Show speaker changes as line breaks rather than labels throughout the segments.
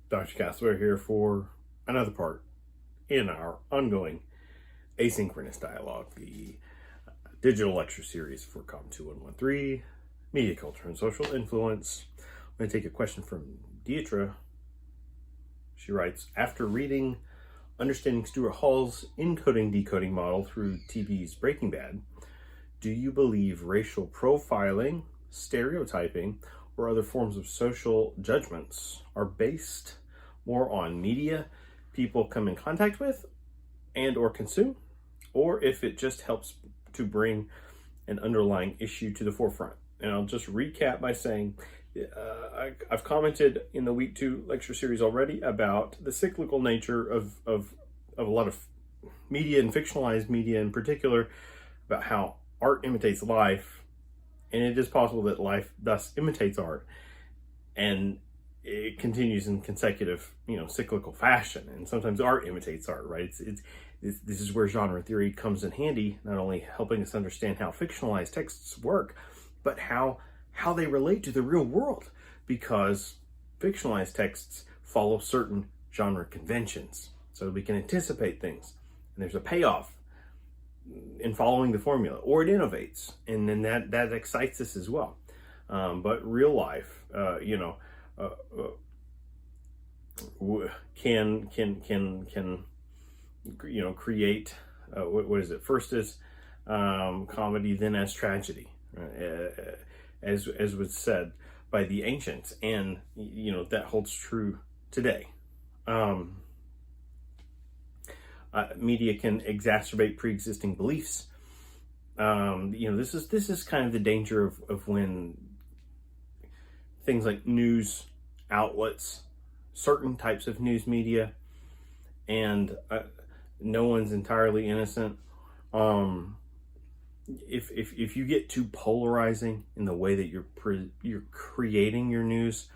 Dr. Castleberry here for another part in our ongoing asynchronous dialogue, the digital lecture series for COM 2113, Media Culture and Social Influence. I'm going to take a question from Deidre. She writes, after reading Understanding Stuart Hall's encoding decoding model through TV's Breaking Bad, do you believe racial profiling, stereotyping, or other forms of social judgments are based more on media people come in contact with and or consume, or if it just helps to bring an underlying issue to the forefront? And I'll just recap by saying I've commented in the week 2 lecture series already about the cyclical nature of a lot of media and fictionalized media in particular, about how art imitates life, and it is possible that life thus imitates art, and it continues in consecutive, cyclical fashion. And sometimes art imitates art, right? This is where genre theory comes in handy, not only helping us understand how fictionalized texts work, but how they relate to the real world, because fictionalized texts follow certain genre conventions, so we can anticipate things, and there's a payoff in following the formula, or it innovates, and then that excites us as well. But real life, can create what is it? First as comedy, then as tragedy, as was said by the ancients, and that holds true today. Media can exacerbate pre-existing beliefs. This is kind of the danger of when things like news outlets, certain types of news media, and no one's entirely innocent. If you get too polarizing in the way that you're creating your news,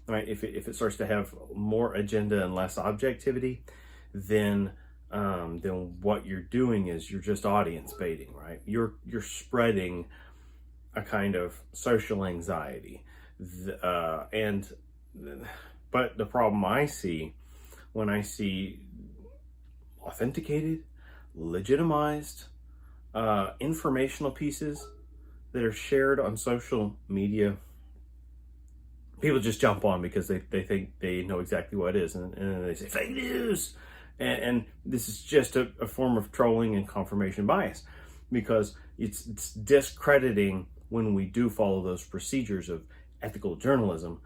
right? If it starts to have more agenda and less objectivity, then what you're doing is you're just audience baiting, right? You're spreading a kind of social anxiety, but the problem I see when I see authenticated, legitimized, informational pieces that are shared on social media, people just jump on because they think they know exactly what it is, and then they say fake news. And this is just a form of trolling and confirmation bias, because it's discrediting when we do follow those procedures of ethical journalism,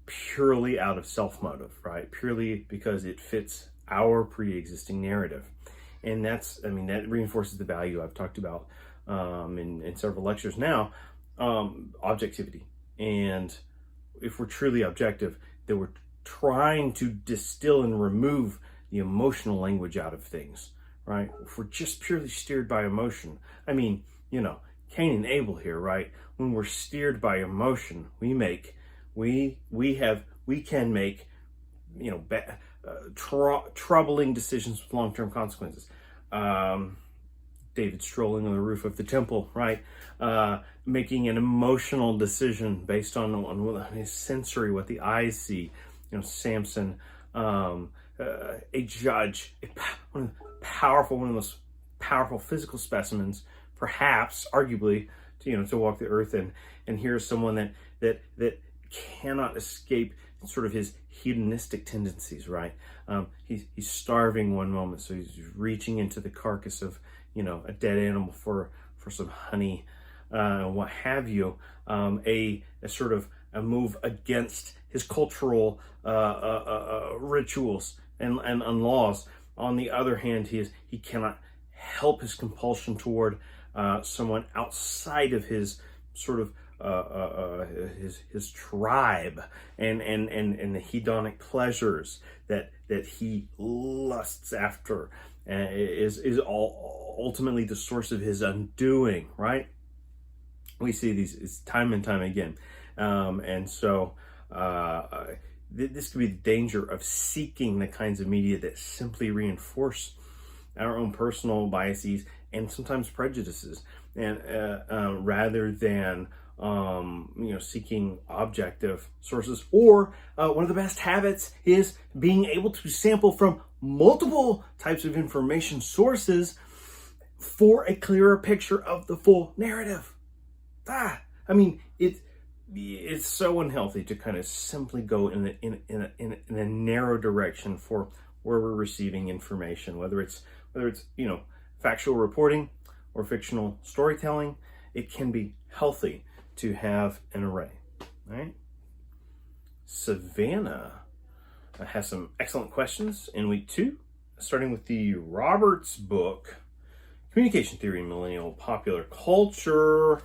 purely out of self-motive, right? Purely because it fits our pre-existing narrative. And that reinforces the value I've talked about in several lectures now, objectivity. And if we're truly objective, then we're trying to distill and remove the emotional language out of things, right? If we're just purely steered by emotion, Cain and Abel here, right? When we're steered by emotion, we can make troubling decisions with long-term consequences. David strolling on the roof of the temple, right? Making an emotional decision based on his sensory, what the eyes see. Samson, a judge, one of the most powerful physical specimens, perhaps, arguably, to walk the earth. And here's someone that cannot escape sort of his hedonistic tendencies, right? He's starving one moment, so he's reaching into the carcass of a dead animal for some honey, what have you. A sort of a move against his cultural rituals and laws. On the other hand, he cannot help his compulsion toward someone outside of his sort of his tribe, and the hedonic pleasures that he lusts after, is all ultimately the source of his undoing, right? We see these time and time again, and so this could be the danger of seeking the kinds of media that simply reinforce our own personal biases and sometimes prejudices, and rather than seeking objective sources. Or one of the best habits is being able to sample from multiple types of information sources for a clearer picture of the full narrative. It's so unhealthy to kind of simply go in a narrow direction for where we're receiving information, whether it's factual reporting or fictional storytelling. It can be healthy to have an array. All right. Savannah has some excellent questions in week 2, starting with the Roberts book, Communication Theory in Millennial Popular Culture.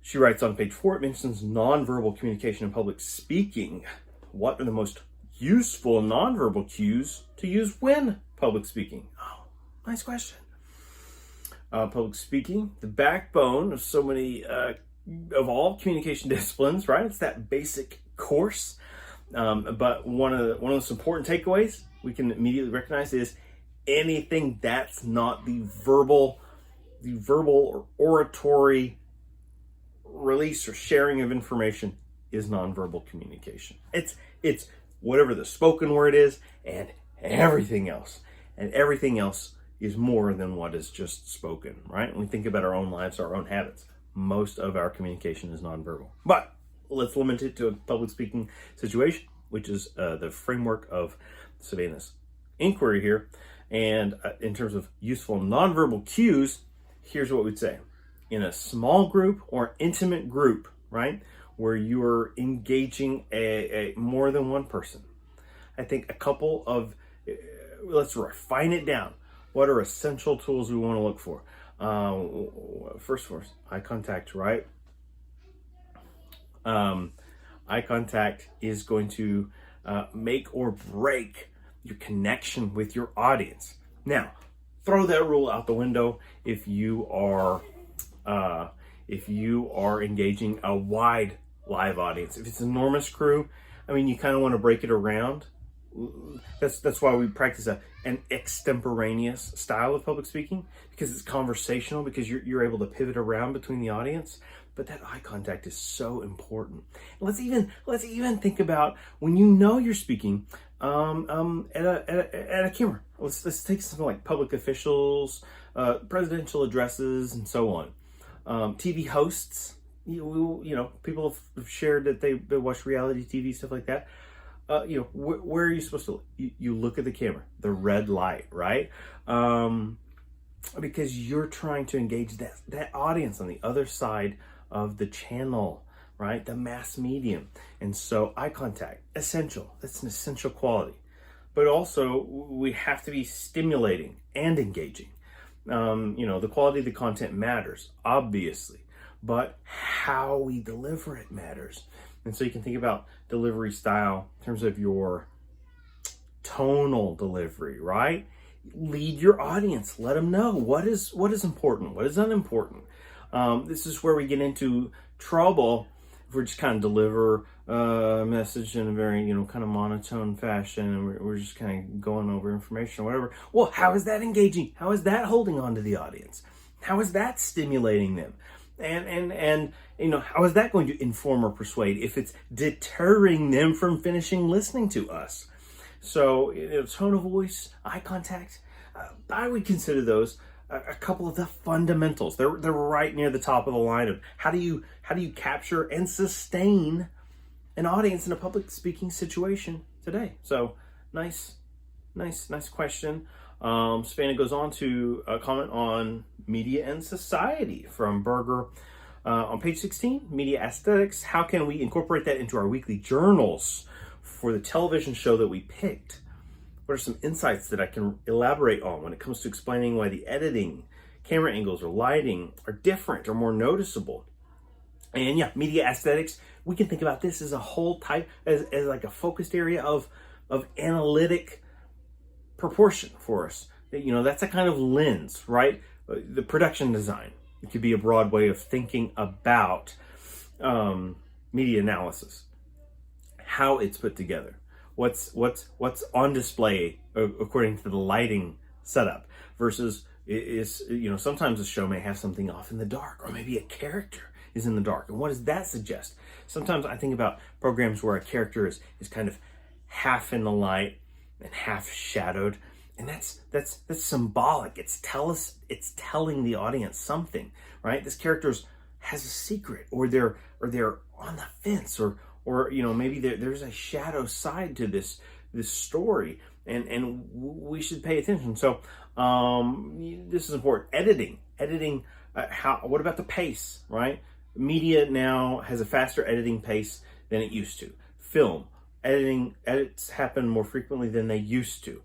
She writes on page 4, it mentions nonverbal communication and public speaking. What are the most useful nonverbal cues to use when public speaking? Oh, nice question. Public speaking, the backbone of so many, of all communication disciplines, right? It's that basic course. But one of the most important takeaways we can immediately recognize is anything that's not the verbal or oratory release or sharing of information is nonverbal communication. It's whatever the spoken word is and everything else. And everything else is more than what is just spoken, right? When we think about our own lives, our own habits, most of our communication is nonverbal. But let's limit it to a public speaking situation, which is the framework of Savannah's inquiry here. And in terms of useful nonverbal cues, here's what we'd say. In a small group or intimate group, right, where you're engaging a more than one person, I think a couple of, let's refine it down. What are essential tools we want to look for? First, eye contact, right? Eye contact is going to make or break your connection with your audience. Now, throw that rule out the window if you are engaging a wide live audience. If it's an enormous crew, you kind of want to break it around. That's why we practice an extemporaneous style of public speaking, because it's conversational, because you're able to pivot around between the audience. But that eye contact is so important. Let's even think about when you're speaking at a camera. Let's take something like public officials, presidential addresses, and so on. TV hosts. People have shared that they watch reality TV, stuff like that. Where are you supposed to look? You look at the camera, the red light, right? Because you're trying to engage that audience on the other side of the channel, right? The mass medium. And so eye contact, essential. That's an essential quality. But also we have to be stimulating and engaging. The quality of the content matters, obviously, but how we deliver it matters. And so you can think about delivery style in terms of your tonal delivery, right? Lead your audience. Let them know what is important, what is unimportant. This is where we get into trouble if we're just kind of deliver a message in a very, kind of monotone fashion, and we're just kind of going over information or whatever. Well, how is that engaging? How is that holding on to the audience? How is that stimulating them? And how is that going to inform or persuade if it's deterring them from finishing listening to us? So, tone of voice, eye contact, I would consider those a couple of the fundamentals. They're right near the top of the line of how do you capture and sustain an audience in a public speaking situation today. So, nice question. Savannah goes on to comment on media and society from Berger on page 16, media aesthetics. How can we incorporate that into our weekly journals for the television show that we picked? What are some insights that I can elaborate on when it comes to explaining why the editing, camera angles, or lighting are different or more noticeable? And yeah, media aesthetics, we can think about this as a whole type, as like a focused area of analytic proportion for us. That's a kind of lens, right? The production design. It could be a broad way of thinking about media analysis, how it's put together, what's on display according to the lighting setup versus sometimes a show may have something off in the dark, or maybe a character is in the dark. And what does that suggest? Sometimes I think about programs where a character is kind of half in the light and half shadowed. And that's symbolic. It's telling the audience something, right? This character has a secret, or they're on the fence, or maybe there's a shadow side to this story, and we should pay attention. So this is important. Editing. What about the pace, right? Media now has a faster editing pace than it used to. Film edits happen more frequently than they used to.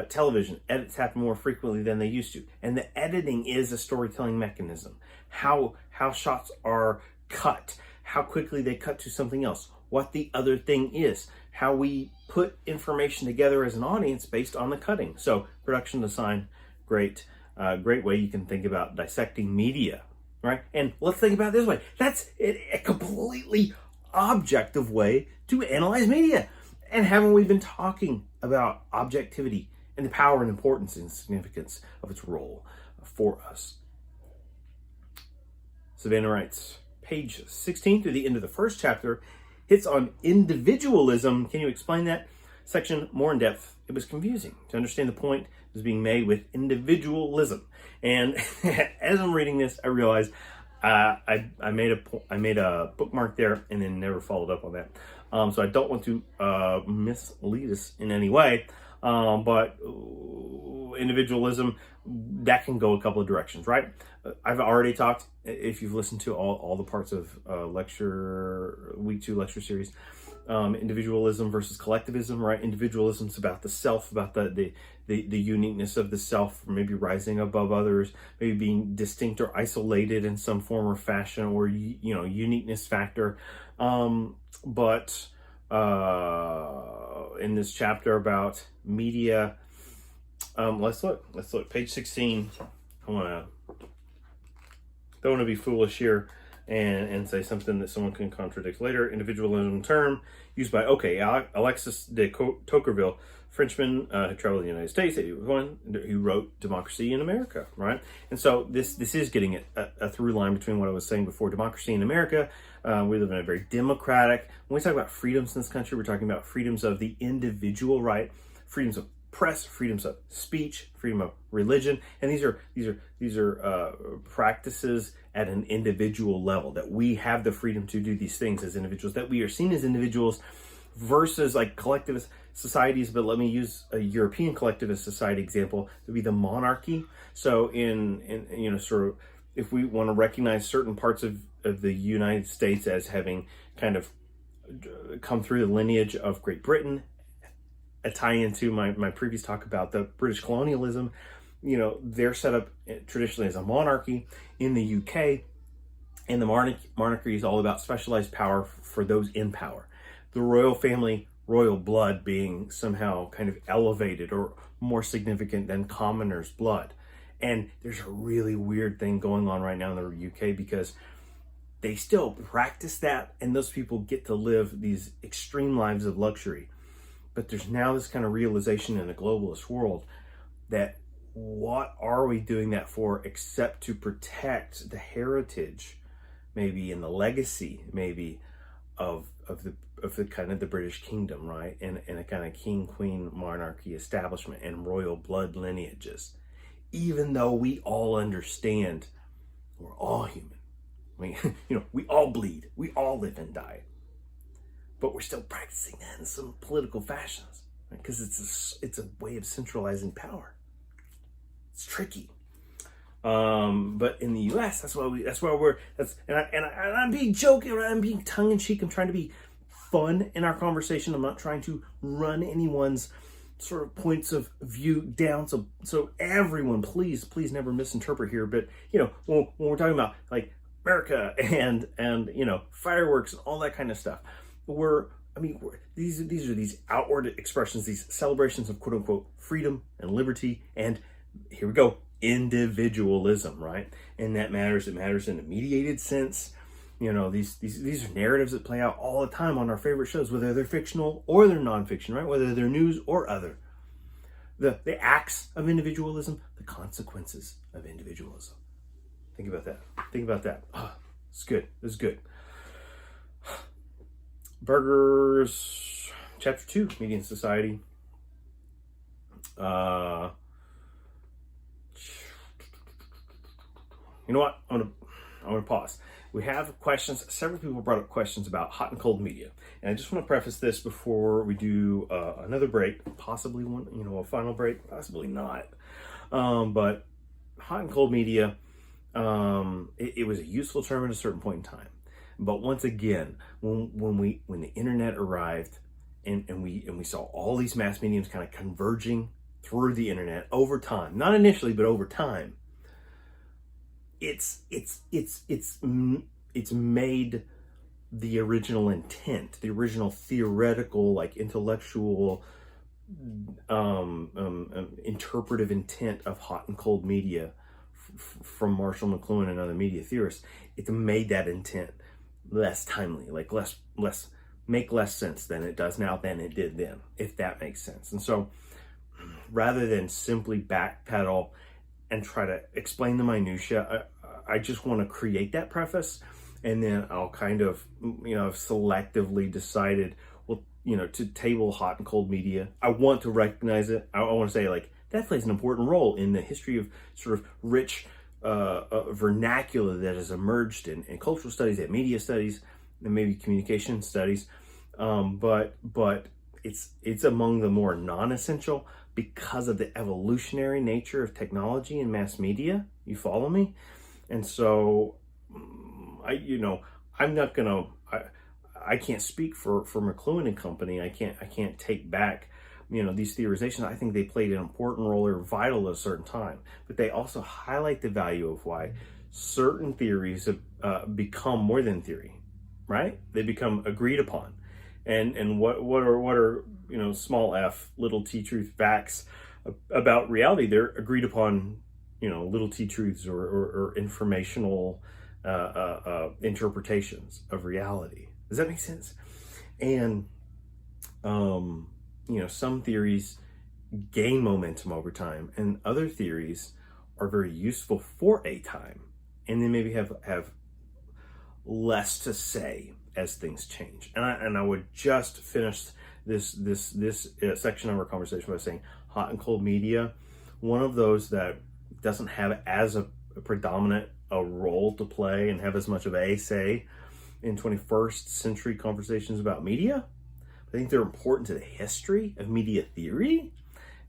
Television edits happen more frequently than they used to, and the editing is a storytelling mechanism. How shots are cut, how quickly they cut to something else, what the other thing is, how we put information together as an audience based on the cutting. So production design, great way you can think about dissecting media, right? And let's think about it this way. That's a completely objective way to analyze media. And haven't we been talking about objectivity and the power and importance and significance of its role for us? Savannah writes, page 16 through the end of the first chapter hits on individualism. Can you explain that section more in depth? It was confusing to understand the point that was being made with individualism. And as I'm reading this, I realized I made a bookmark there and then never followed up on that. So I don't want to mislead us in any way. But individualism, that can go a couple of directions, right? I've already talked, if you've listened to all the parts of week 2 lecture series, individualism versus collectivism, right? Individualism is about the self, about the uniqueness of the self, maybe rising above others, maybe being distinct or isolated in some form or fashion, or uniqueness factor. But in this chapter about media, let's look page 16. Don't want to be foolish here and say something that someone can contradict later. Individualism term used by Alexis de Tocqueville, Frenchman who traveled to the United States, who wrote Democracy in America, right? And so this is getting a through line between what I was saying before. Democracy in America, we live in a very democratic. When we talk about freedoms in this country, we're talking about freedoms of the individual, right? Freedoms of press, freedoms of speech, freedom of religion, and these are practices at an individual level, that we have the freedom to do these things as individuals, that we are seen as individuals, versus like collectivist societies. But let me use a European collectivist society example to be the monarchy. So in sort of, if we want to recognize certain parts of the United States as having kind of come through the lineage of Great Britain, a tie into my previous talk about the British colonialism, they're set up traditionally as a monarchy. In the UK, and the monarchy is all about specialized power for those in power. The royal family, royal blood being somehow kind of elevated or more significant than commoner's blood. And there's a really weird thing going on right now in the UK, because they still practice that, and those people get to live these extreme lives of luxury. But there's now this kind of realization in a globalist world that what are we doing that for except to protect the heritage, maybe, and the legacy, maybe, of the kind of the British kingdom, right? And a kind of king, queen, monarchy establishment and royal blood lineages. Even though we all understand we're all human. I mean, we all bleed, we all live and die. But we're still practicing that in some political fashions, right? Because it's a way of centralizing power. It's tricky. But in the U.S., I'm being joking, I'm being tongue in cheek. I'm trying to be fun in our conversation. I'm not trying to run anyone's sort of points of view down. So everyone, please never misinterpret here. But when we're talking about like America and fireworks and all that kind of stuff, these are these outward expressions, these celebrations of quote unquote freedom and liberty, and here we go, individualism, right? And that matters. It matters in a mediated sense. These are narratives that play out all the time on our favorite shows, whether they're fictional or they're nonfiction, right? Whether they're news or other. The acts of individualism, the consequences of individualism. Think about that. It's good. It's good. Burgers, Chapter 2, Media and Society. You know what? I'm gonna pause. We have questions. Several people brought up questions about hot and cold media, and I just want to preface this before we do another break, possibly one, a final break, possibly not. But hot and cold media, it was a useful term at a certain point in time. But once again, when the internet arrived, and we saw all these mass mediums kind of converging through the internet over time, not initially, but over time, it's made the original intent, the original theoretical, like intellectual, interpretive intent of hot and cold media from Marshall McLuhan and other media theorists. It's made that intent less timely, like make less sense than it does now than it did then, if that makes sense. And so rather than simply backpedal and try to explain the minutia, I just want to create that preface, and then I'll kind of, selectively decided, well, to table hot and cold media. I want to recognize it. I want to say, like, that plays an important role in the history of sort of rich vernacular that has emerged in cultural studies, and media studies, and maybe communication studies. But it's among the more non-essential because of the evolutionary nature of technology and mass media. You follow me? And so I'm not gonna, I can't speak for McLuhan and company. I can't take back, these theorizations. I think they played an important role or vital at a certain time, but they also highlight the value of why certain theories have become more than theory, right? They become agreed upon. And what are small f, little t truth facts about reality? They're agreed upon, little t truths or informational interpretations of reality. Does that make sense? And some theories gain momentum over time, and other theories are very useful for a time, and then maybe have less to say as things change. And I would just finish this section of our conversation by saying hot and cold media, one of those that doesn't have as a predominant a role to play and have as much of a say in 21st century conversations about media. I think they're important to the history of media theory,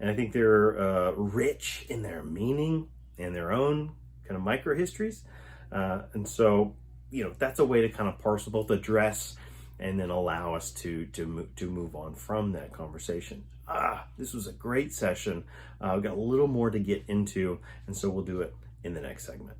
and I think they're rich in their meaning and their own kind of micro histories. And so, that's a way to kind of parcel both, address, and then allow us to move on from that conversation. This was a great session. We've got a little more to get into, and so we'll do it in the next segment.